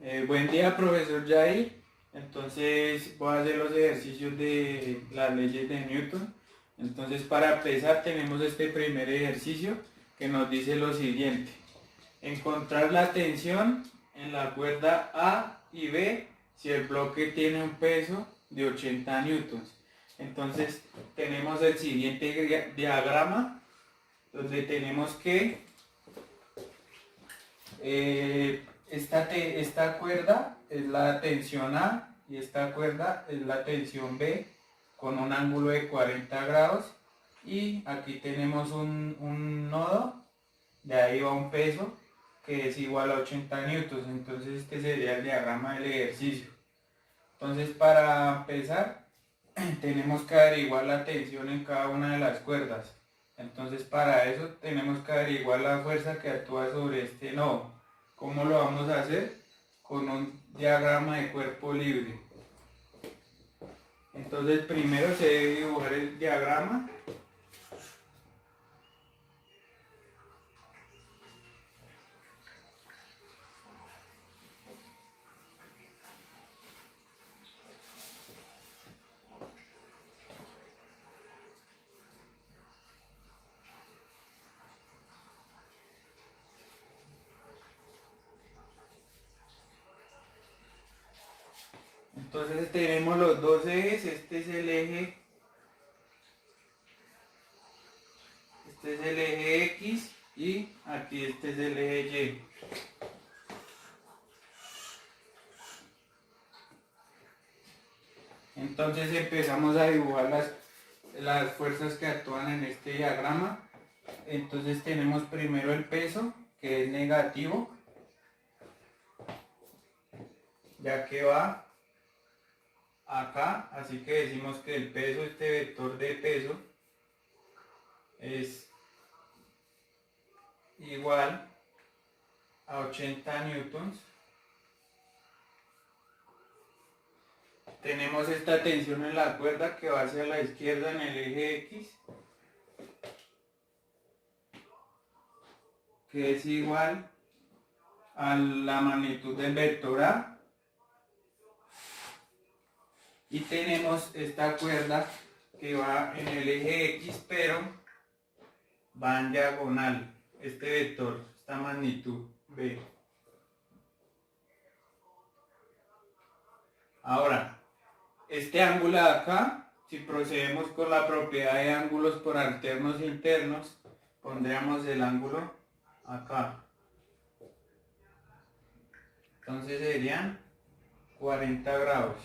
Buen día, profesor Jair. Entonces voy a hacer los ejercicios de las leyes de Newton. Entonces, para empezar tenemos este primer ejercicio que nos dice lo siguiente: encontrar la tensión en la cuerda A y B si el bloque tiene un peso de 80 newtons. Entonces tenemos el siguiente diagrama donde tenemos que esta cuerda es la tensión A y esta cuerda es la tensión B con un ángulo de 40 grados, y aquí tenemos un nodo, de ahí va un peso que es igual a 80 newtons. Entonces este sería el diagrama del ejercicio. Entonces, para empezar tenemos que averiguar la tensión en cada una de las cuerdas. Entonces, para eso tenemos que averiguar la fuerza que actúa sobre este nodo. ¿Cómo lo vamos a hacer? Con un diagrama de cuerpo libre. Entonces, primero se debe dibujar el diagrama. Entonces tenemos los dos ejes. Este es el eje X, y aquí este es el eje Y. Entonces empezamos a dibujar las fuerzas que actúan en este diagrama. Entonces tenemos primero el peso, que es negativo, ya que va acá, así que decimos que el peso, este vector de peso, es igual a 80 newtons. Tenemos esta tensión en la cuerda que va hacia la izquierda en el eje X, que es igual a la magnitud del vector A. Y tenemos esta cuerda que va en el eje X, pero va en diagonal, este vector, esta magnitud B. Ahora, este ángulo de acá, si procedemos con la propiedad de ángulos por alternos e internos, pondríamos el ángulo acá. Entonces serían 40 grados.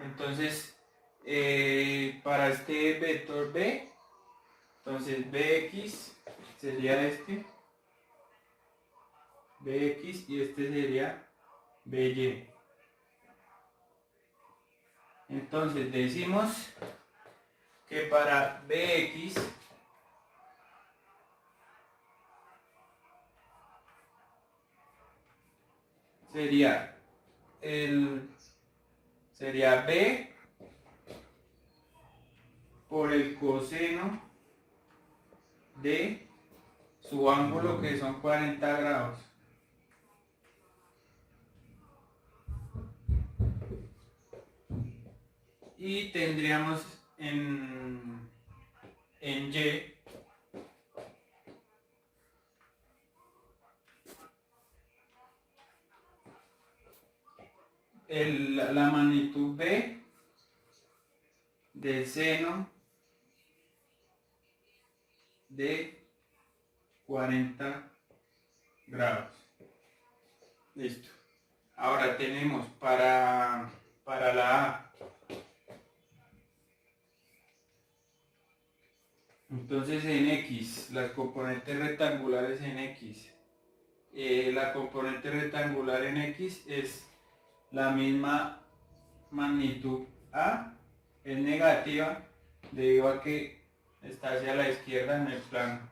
Entonces, para este vector B, entonces Bx sería este, Bx, y este sería By. Entonces decimos que para Bx sería B por el coseno de su ángulo, que son 40 grados. Y tendríamos en Y la magnitud B del seno de 40 grados. Listo. Ahora tenemos para la A. Entonces en X, las componentes rectangulares en X. La componente rectangular en X es la misma magnitud A, es negativa debido a que está hacia la izquierda en el plano.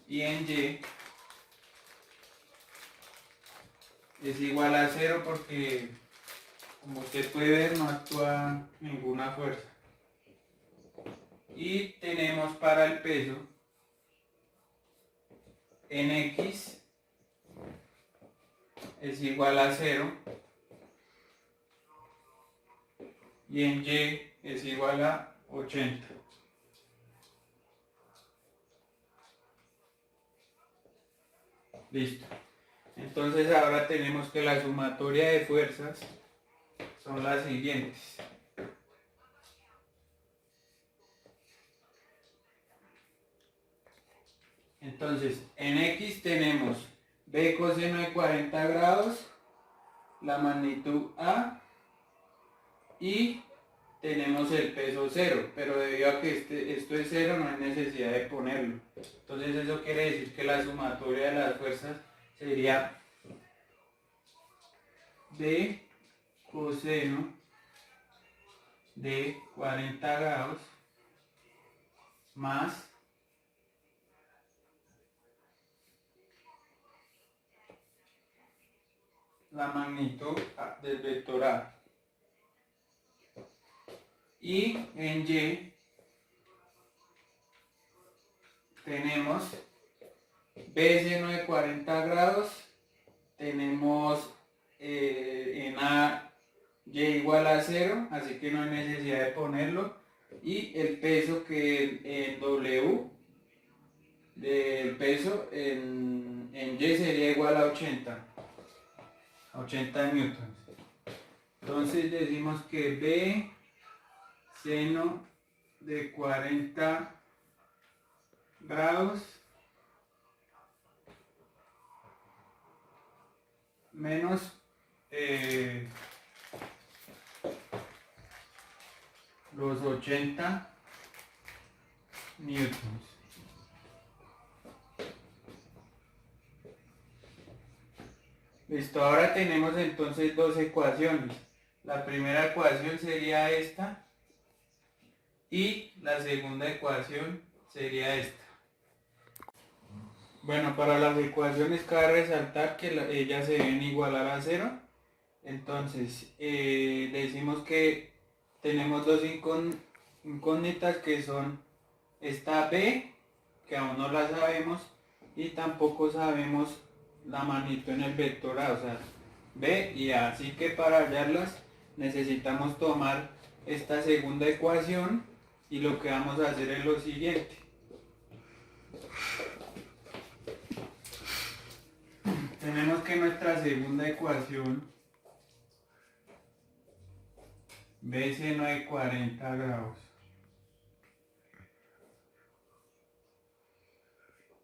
Y en Y es igual a 0 porque Como usted puede ver, no actúa ninguna fuerza. Y tenemos para el peso en X es igual a 0 y en Y es igual a 80. Listo. Entonces ahora tenemos que la sumatoria de fuerzas son las siguientes. Entonces, en X tenemos B coseno de 40 grados, la magnitud A, y tenemos el peso 0, pero debido a que esto es 0 no hay necesidad de ponerlo. Entonces eso quiere decir que la sumatoria de las fuerzas sería B coseno de 40 grados más la magnitud del vector A. Y en Y tenemos B seno de 40 grados, tenemos en A Y igual a 0, así que no hay necesidad de ponerlo. Y el peso que en W del peso en Y sería igual a 80 newtons. Entonces decimos que B seno de 40 grados menos los 80 newtons. Listo, ahora tenemos entonces dos ecuaciones. La primera ecuación sería esta y la segunda ecuación sería esta. Bueno, para las ecuaciones cabe resaltar que ellas se deben igualar a 0. Entonces, decimos que tenemos dos incógnitas que son esta B, que aún no la sabemos, y tampoco sabemos la magnitud en el vector A, o sea, B y A. Así que para hallarlas necesitamos tomar esta segunda ecuación y lo que vamos a hacer es lo siguiente. Tenemos que nuestra segunda ecuación, B seno de 40 grados.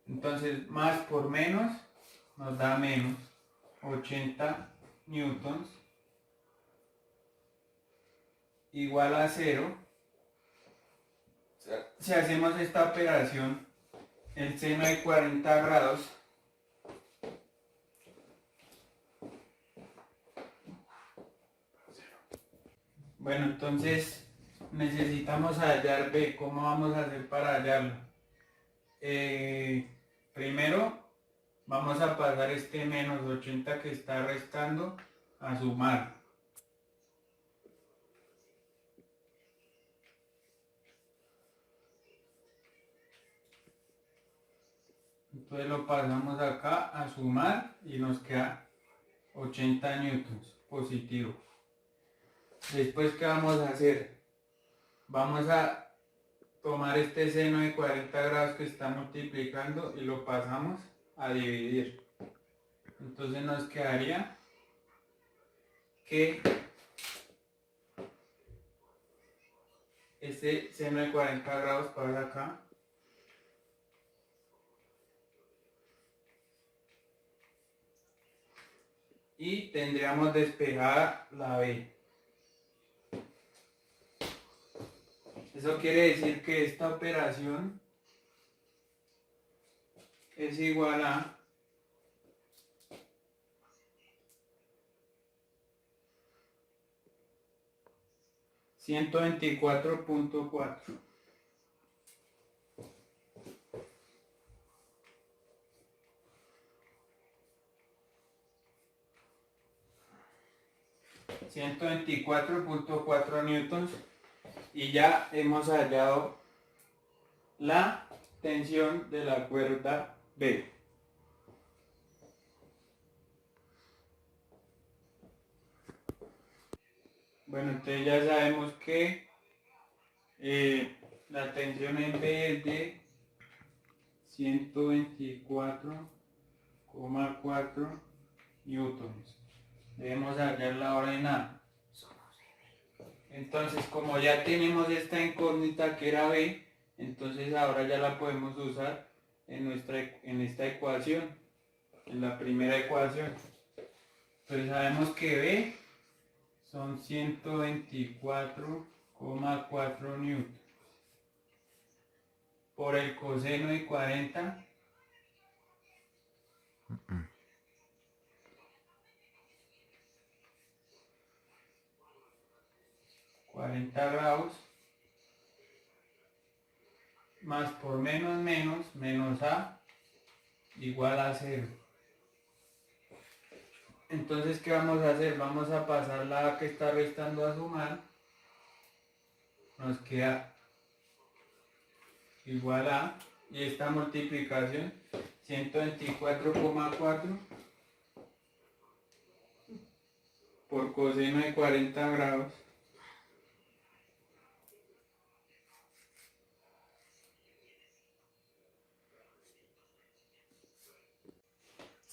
Entonces, más por menos nos da menos 80 newtons igual a 0. Si hacemos esta operación, el seno de 40 grados bueno, entonces necesitamos hallar B. ¿Cómo vamos a hacer para hallarlo? Primero vamos a pasar este menos 80 que está restando a sumar. Entonces lo pasamos acá a sumar y nos queda 80 newtons positivo. Después, ¿qué vamos a hacer? Vamos a tomar este seno de 40 grados que está multiplicando y lo pasamos a dividir. Entonces nos quedaría que este seno de 40 grados pasa acá. Y tendríamos despejada la B. Eso quiere decir que esta operación es igual a 124.4. 124.4 newtons y ya hemos hallado la tensión de la cuerda B. Bueno, entonces ya sabemos que la tensión en B es de 124,4 newtons. Debemos hallarla ahora en A. Entonces, como ya tenemos esta incógnita que era B, entonces ahora ya la podemos usar en esta ecuación, en la primera ecuación. Entonces sabemos que B son 124,4 newtons por el coseno de 40 grados más por menos A igual a 0. Entonces, ¿qué vamos a hacer? Vamos a pasar la A que está restando a sumar. Nos queda igual a, y esta multiplicación, 124,4 por coseno de 40 grados.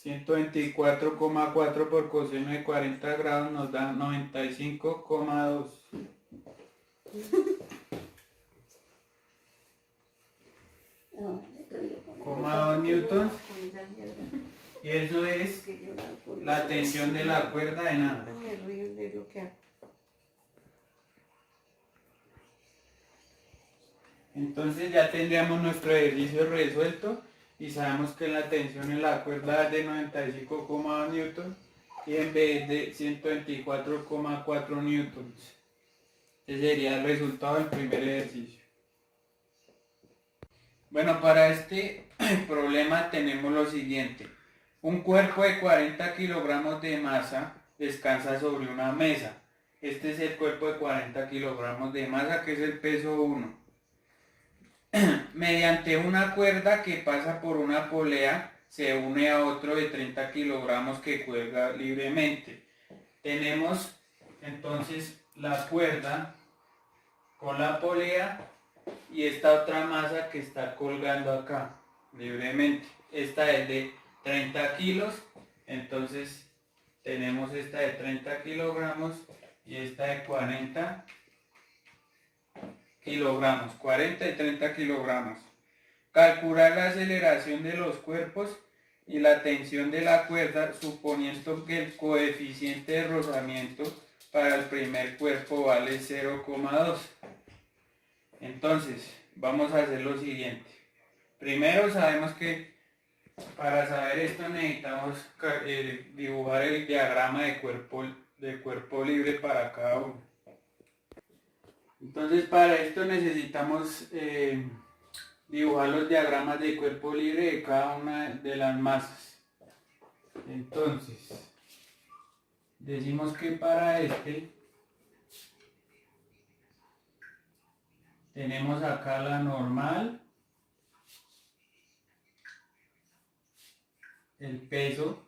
124,4 por coseno de 40 grados nos da 95,2. Newtons. Y eso es la tensión de la cuerda en A. Entonces ya tendríamos nuestro ejercicio resuelto y sabemos que la tensión en la cuerda es de 95,2 newtons y en B es de 124,4 newtons. Ese sería el resultado del primer ejercicio. Bueno, para este problema tenemos lo siguiente. Un cuerpo de 40 kilogramos de masa descansa sobre una mesa. Este es el cuerpo de 40 kilogramos de masa, que es el peso 1. Mediante una cuerda que pasa por una polea, se une a otro de 30 kilogramos que cuelga libremente. Tenemos entonces la cuerda con la polea y esta otra masa que está colgando acá libremente. Esta es de 30 kilos, entonces tenemos esta de 30 kilogramos y esta de 40 kilogramos, 40 y 30 kilogramos. Calcular la aceleración de los cuerpos y la tensión de la cuerda, suponiendo que el coeficiente de rozamiento para el primer cuerpo vale 0,2. Entonces, vamos a hacer lo siguiente. Primero sabemos que para saber esto necesitamos dibujar el diagrama de cuerpo libre para cada uno. Entonces, para esto necesitamos dibujar los diagramas de cuerpo libre de cada una de las masas. Entonces, decimos que para este tenemos acá la normal, el peso,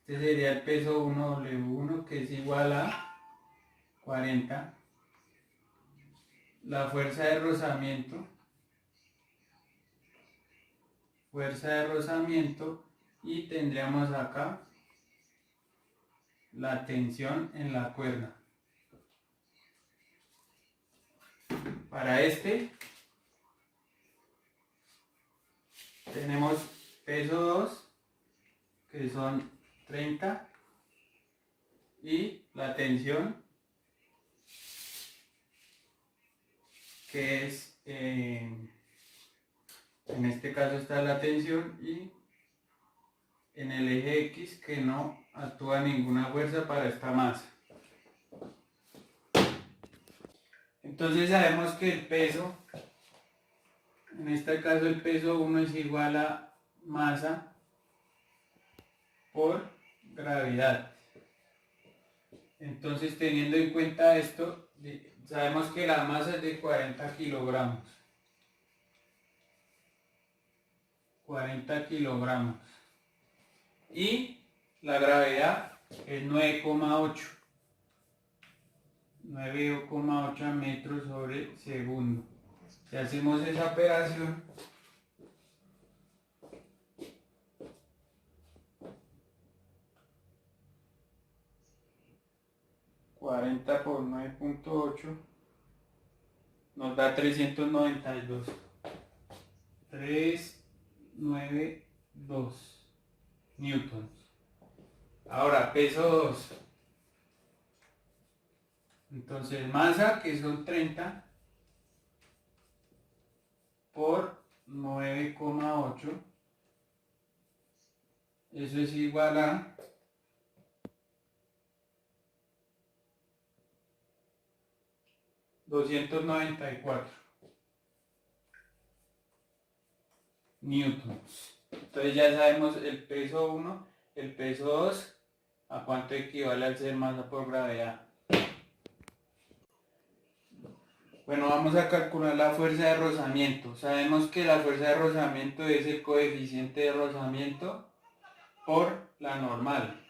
este sería el peso 1W1 que es igual a 40, la fuerza de rozamiento y tendríamos acá la tensión en la cuerda. Para este tenemos peso 2 que son 30 y la tensión que es en este caso está la tensión y en el eje X que no actúa ninguna fuerza para esta masa. Entonces sabemos que el peso, en este caso el peso 1 es igual a masa por gravedad. Entonces, teniendo en cuenta esto, sabemos que la masa es de 40 kilogramos. 40 kilogramos. Y la gravedad es 9,8. 9,8 metros sobre segundo. Si hacemos esa operación, 40 por 9,8 nos da 392. 392 newtons. Ahora, peso 2. Entonces, masa, que son 30, por 9,8. Eso es igual a 294 newtons. Entonces ya sabemos el peso 1, el peso 2, a cuánto equivale al ser masa por gravedad. Bueno, vamos a calcular la fuerza de rozamiento. Sabemos que la fuerza de rozamiento es el coeficiente de rozamiento por la normal.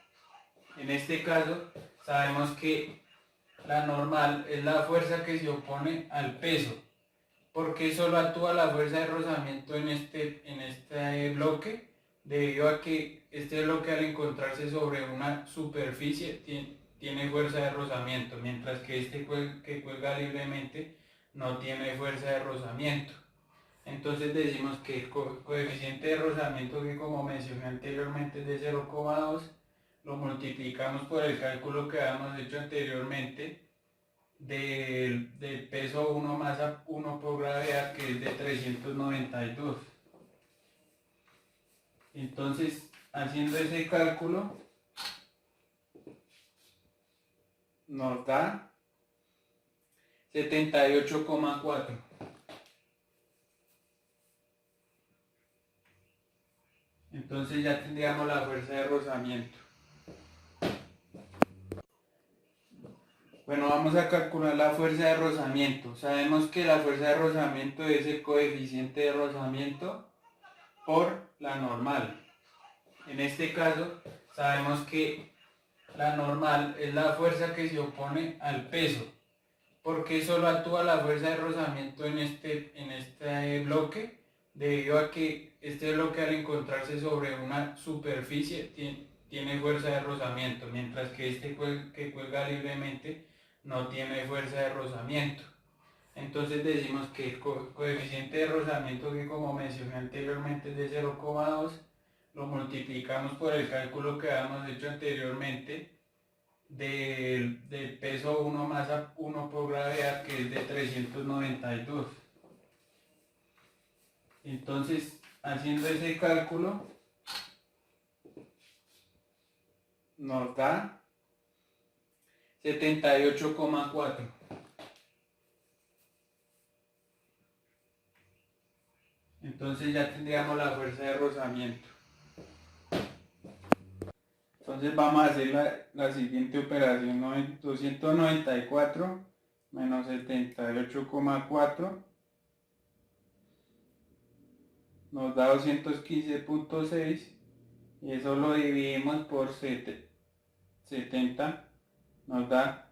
En este caso, sabemos que la normal es la fuerza que se opone al peso. ¿Por qué solo actúa la fuerza de rozamiento en este bloque? Debido a que este bloque, al encontrarse sobre una superficie, tiene fuerza de rozamiento, mientras que este que cuelga libremente no tiene fuerza de rozamiento. Entonces decimos que el coeficiente de rozamiento, que como mencioné anteriormente es de 0,2, lo multiplicamos por el cálculo que habíamos hecho anteriormente del peso 1 masa 1 por gravedad, que es de 392. Entonces, haciendo ese cálculo, nos da 78,4. Entonces ya tendríamos la fuerza de rozamiento. Bueno, vamos a calcular la fuerza de rozamiento. Sabemos que la fuerza de rozamiento es el coeficiente de rozamiento por la normal. En este caso, sabemos que la normal es la fuerza que se opone al peso. ¿Por qué solo actúa la fuerza de rozamiento en este bloque? Debido a que este bloque, al encontrarse sobre una superficie, tiene fuerza de rozamiento, mientras que este que cuelga libremente no tiene fuerza de rozamiento. Entonces decimos que el coeficiente de rozamiento, que como mencioné anteriormente es de 0,2, lo multiplicamos por el cálculo que habíamos hecho anteriormente del peso 1 masa 1 por gravedad, que es de 392. Entonces, haciendo ese cálculo, nos da 78,4. Entonces ya tendríamos la fuerza de rozamiento. Entonces vamos a hacer la siguiente operación. 294 menos 78,4 nos da 215,6, y eso lo dividimos por 70, nos da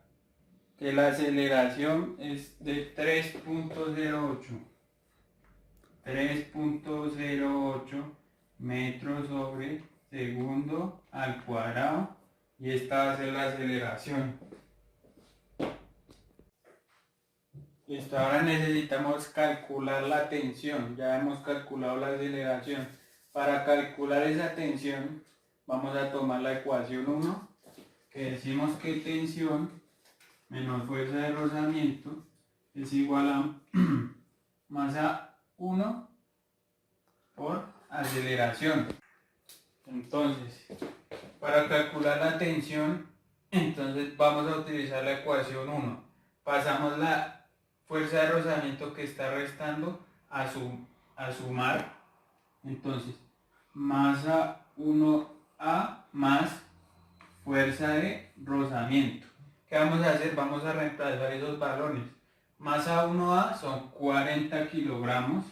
que la aceleración es de 3,08 metros sobre segundo al cuadrado, y esta va a ser la aceleración. Listo, ahora necesitamos calcular la tensión. Ya hemos calculado la aceleración. Para calcular esa tensión, vamos a tomar la ecuación 1, que decimos que tensión menos fuerza de rozamiento es igual a masa 1 por aceleración. Entonces, para calcular la tensión, entonces vamos a utilizar la ecuación 1. Pasamos la fuerza de rozamiento que está restando a sumar. Entonces, masa 1A más fuerza de rozamiento. ¿Qué vamos a hacer? Vamos a reemplazar esos valores. Masa 1A son 40 kilogramos.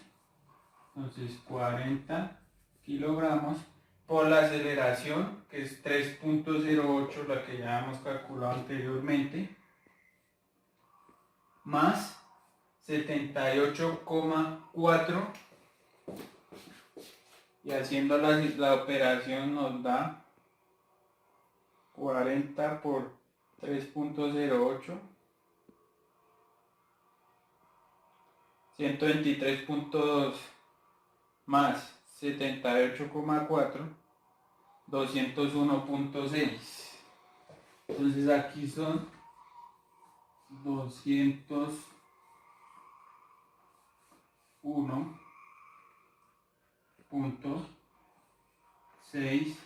Entonces 40 kilogramos por la aceleración, que es 3.08, la que ya hemos calculado anteriormente, más 78,4, y haciendo la operación nos da 40 por 3.08, 123.2 más 78,4, 201.6. Entonces aquí son 201.6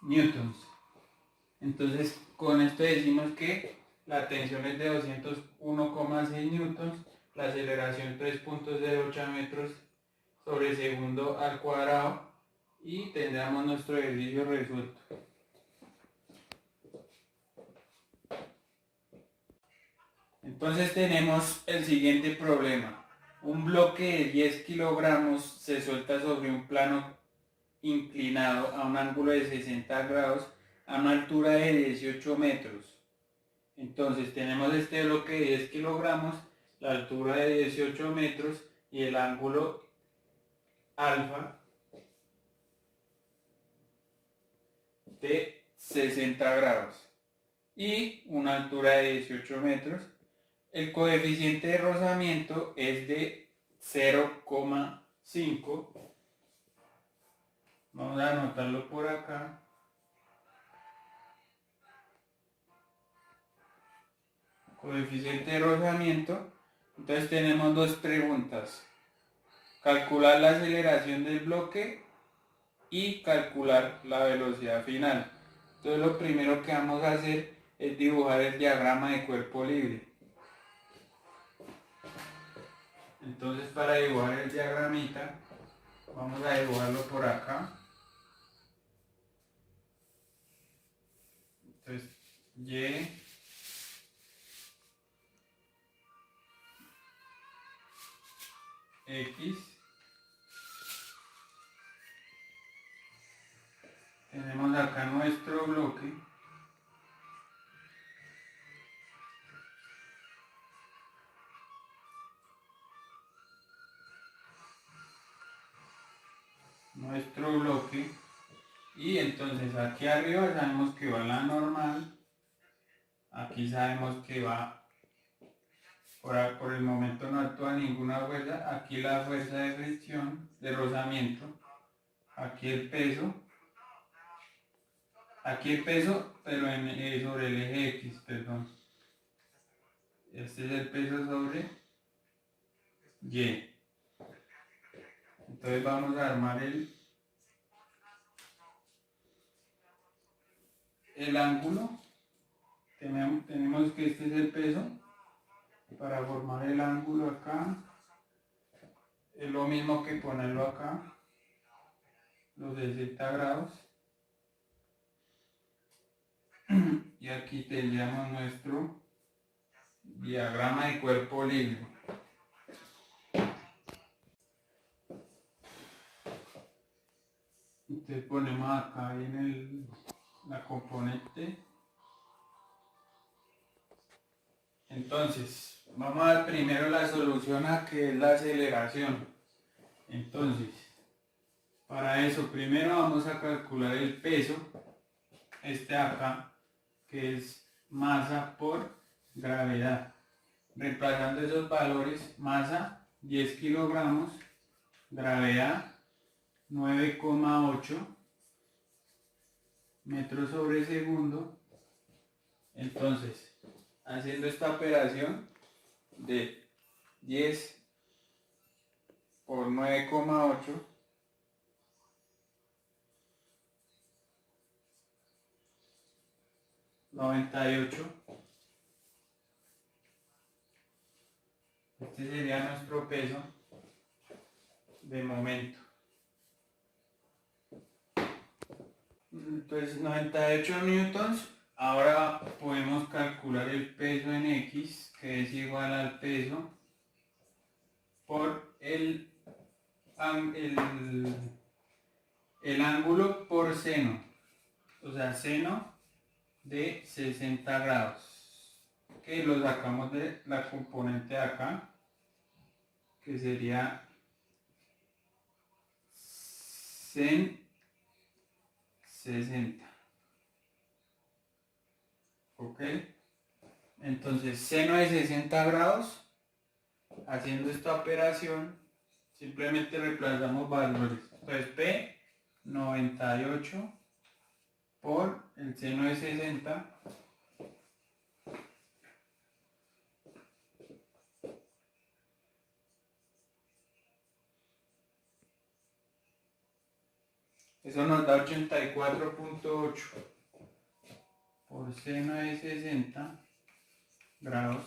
newtons. Entonces con esto decimos que la tensión es de 201,6 newtons, la aceleración 3.08 metros sobre segundo al cuadrado, y tendremos nuestro ejercicio resuelto. Entonces tenemos el siguiente problema. Un bloque de 10 kilogramos se suelta sobre un plano inclinado a un ángulo de 60 grados a una altura de 18 metros. Entonces tenemos este bloque de 10 kilogramos, la altura de 18 metros y el ángulo alfa de 60 grados y una altura de 18 metros. El coeficiente de rozamiento es de 0,5. Vamos a anotarlo por acá. Coeficiente de rozamiento. Entonces tenemos dos preguntas: calcular la aceleración del bloque y calcular la velocidad final. Entonces lo primero que vamos a hacer es dibujar el diagrama de cuerpo libre. Entonces para dibujar el diagramita vamos a dibujarlo por acá. Entonces Y, X, tenemos acá nuestro bloque, y entonces aquí arriba sabemos que va la normal, aquí sabemos que va, por el momento no actúa ninguna fuerza, aquí la fuerza de fricción, de rozamiento, aquí el peso, pero sobre el eje X, perdón. Este es el peso sobre Y. Entonces vamos a armar el ángulo. Tenemos que este es el peso. Para formar el ángulo acá, es lo mismo que ponerlo acá, los 60 grados. Y aquí tendríamos nuestro diagrama de cuerpo libre. Entonces ponemos acá en la componente. Entonces vamos a ver primero la solución a que es la aceleración. Entonces para eso primero vamos a calcular el peso, este acá, que es masa por gravedad. Reemplazando esos valores: masa 10 kilogramos, gravedad 9,8 metros sobre segundo. Entonces, haciendo esta operación de 10 por 9,8, $98. Este sería nuestro peso de momento. Entonces 98 newtons. Ahora podemos calcular el peso en X, que es igual al peso por el ángulo por seno. O sea, seno de 60 grados. Que lo sacamos de la componente de acá, que sería sen 60. ¿Ok? Entonces, seno de 60 grados, haciendo esta operación, simplemente reemplazamos valores. Entonces, P, 98 por el seno de 60. Eso nos da 84.8 por seno de 60 grados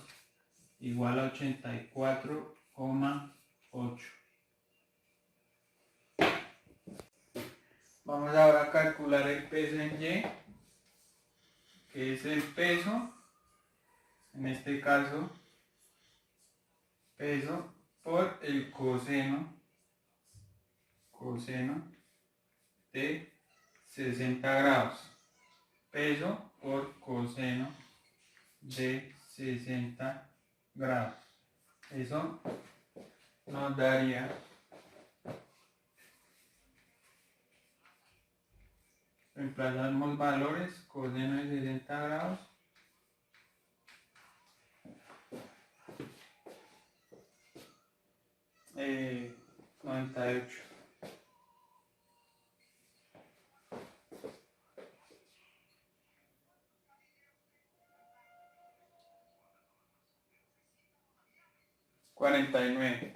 igual a 84,8. Vamos ahora a calcular el peso en Y, que es el peso, en este caso, peso por el coseno de 60 grados. Peso por coseno de 60 grados. Eso nos daría reemplazamos valores, coseno de 60 grados. Eh, 98. $49.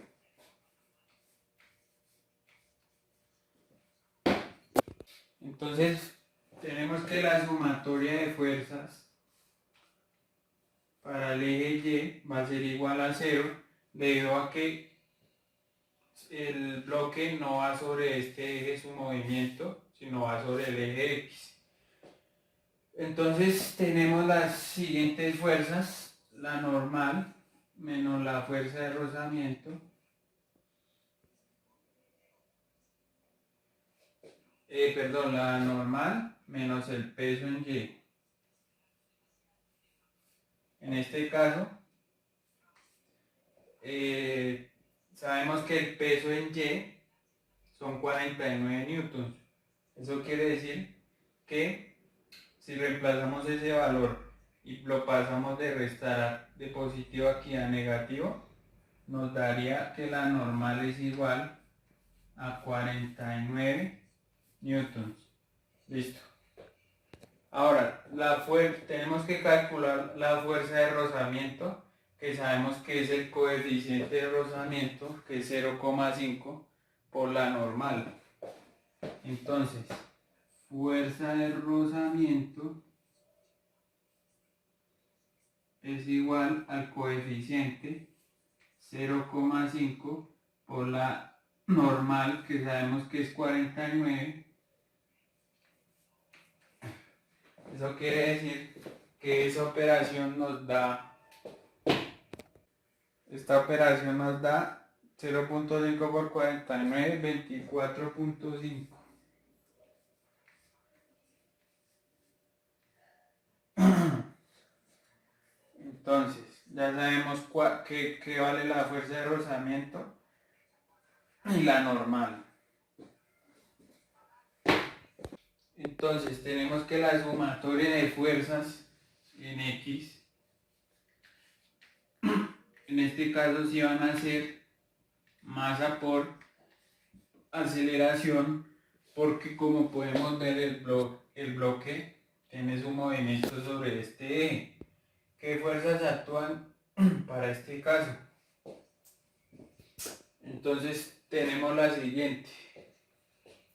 Entonces, tenemos que la sumatoria de fuerzas para el eje Y va a ser igual a 0, debido a que el bloque no va sobre este eje su movimiento, sino va sobre el eje X. Entonces, tenemos las siguientes fuerzas: la normal menos la fuerza de rozamiento, la normal menos el peso en Y. En este caso, sabemos que el peso en Y son 49 newtons. Eso quiere decir que si reemplazamos ese valor y lo pasamos de restar de positivo aquí a negativo, nos daría que la normal es igual a 49 newtons. Listo. Ahora, tenemos que calcular la fuerza de rozamiento, que sabemos que es el coeficiente de rozamiento, que es 0,5 por la normal. Entonces, fuerza de rozamiento es igual al coeficiente 0,5 por la normal, que sabemos que es 49. Eso quiere decir que esta operación nos da 0.5 por 49, 24.5. Entonces, ya sabemos qué vale la fuerza de rozamiento y la normal. Entonces, tenemos que la sumatoria de fuerzas en X, en este caso sí van a ser masa por aceleración, porque como podemos ver el bloque tiene su movimiento sobre este eje. ¿Qué fuerzas actúan para este caso? Entonces tenemos la siguiente: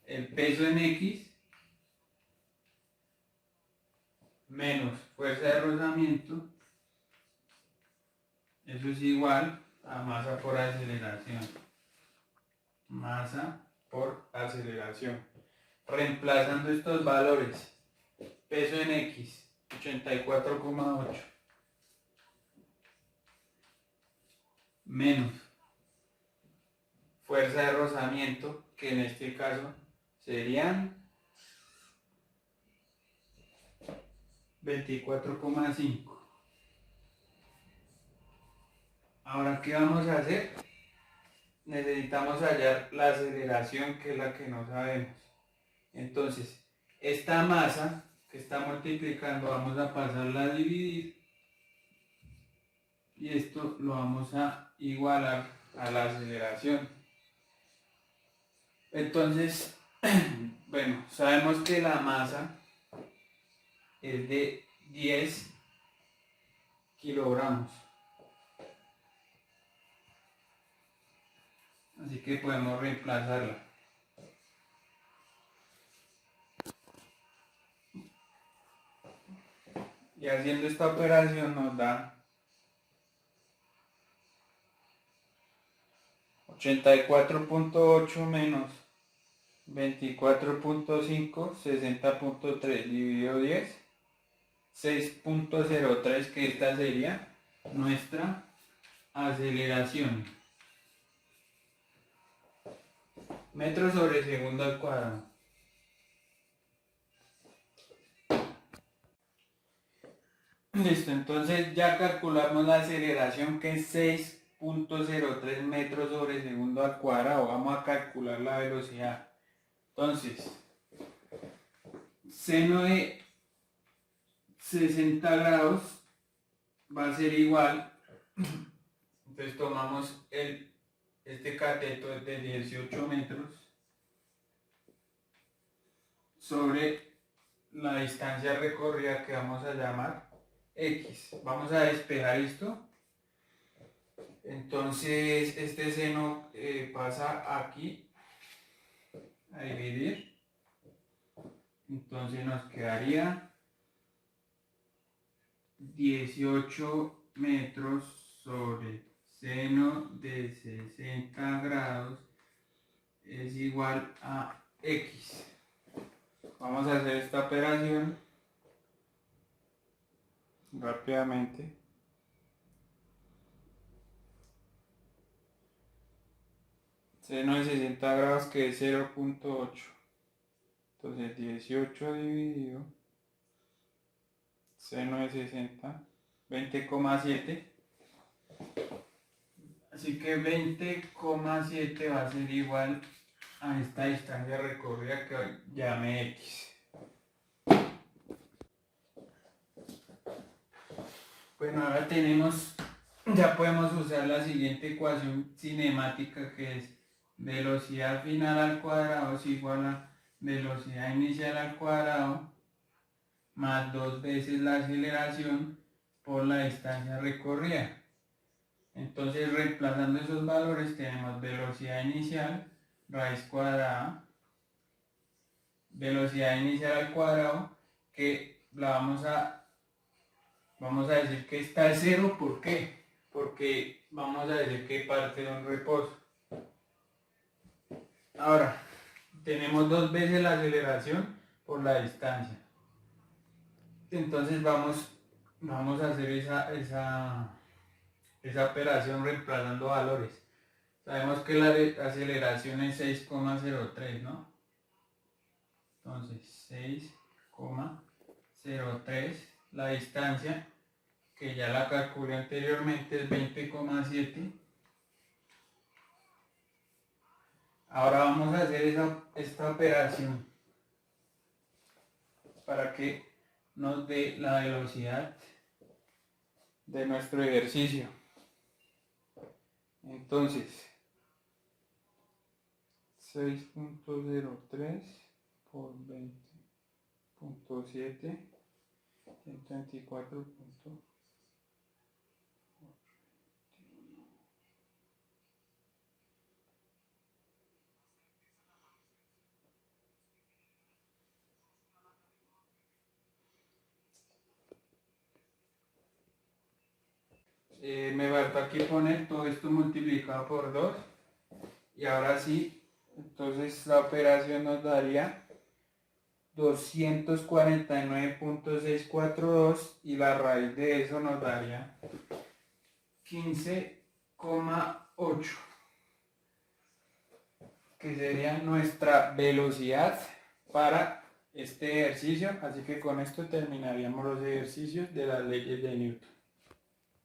el peso en X menos fuerza de rozamiento, eso es igual a masa por aceleración. Masa por aceleración. reemplazando estos valores, peso en X, 84,8, menos fuerza de rozamiento, que en este caso serían 24,5. Ahora, ¿qué vamos a hacer? Necesitamos hallar la aceleración, que es la que no sabemos. Entonces, esta masa que está multiplicando, vamos a pasarla a dividir. Y esto lo vamos a igualar a la aceleración. Entonces, bueno, sabemos que la masa es de 10 kilogramos. Así que podemos reemplazarla. Y haciendo esta operación nos da 84,8 menos 24,5, 60,3 dividido 10, 6,03, que esta sería nuestra aceleración. Metros sobre segundo al cuadrado. Listo, entonces ya calculamos la aceleración, que es 6,03 metros sobre segundo al cuadrado. Vamos a calcular la velocidad. Entonces, seno de 60 grados va a ser igual. Entonces tomamos este cateto de 18 metros sobre la distancia recorrida, que vamos a llamar X. Vamos a despejar esto. Entonces este seno pasa aquí a dividir. Entonces nos quedaría 18 metros sobre seno de 60 grados es igual a X. Vamos a hacer esta operación rápidamente. Seno de 60 grados, que es 0,8. Entonces 18 dividido seno de 60, 20,7. Así que 20,7 va a ser igual a esta distancia recorrida, que llame X. Bueno, ahora ya podemos usar la siguiente ecuación cinemática, que es velocidad final al cuadrado es igual a velocidad inicial al cuadrado más 2 veces la aceleración por la distancia recorrida. Entonces, reemplazando esos valores, tenemos velocidad inicial, raíz cuadrada, velocidad inicial al cuadrado, que la vamos a decir que está en cero. ¿Por qué? Porque vamos a decir que parte de un reposo. Ahora, tenemos 2 veces la aceleración por la distancia. Entonces vamos a hacer esa operación reemplazando valores. Sabemos que la aceleración es 6,03, ¿no? Entonces 6,03, la distancia, que ya la calculé anteriormente, es 20,7. Ahora vamos a hacer esta operación para que nos dé la velocidad de nuestro ejercicio. Entonces, 6,03 por 20,7, 124. Me falta aquí poner todo esto multiplicado por 2. Y ahora sí, entonces la operación nos daría 249.642 y la raíz de eso nos daría 15,8, que sería nuestra velocidad para este ejercicio. Así que con esto terminaríamos los ejercicios de las leyes de Newton.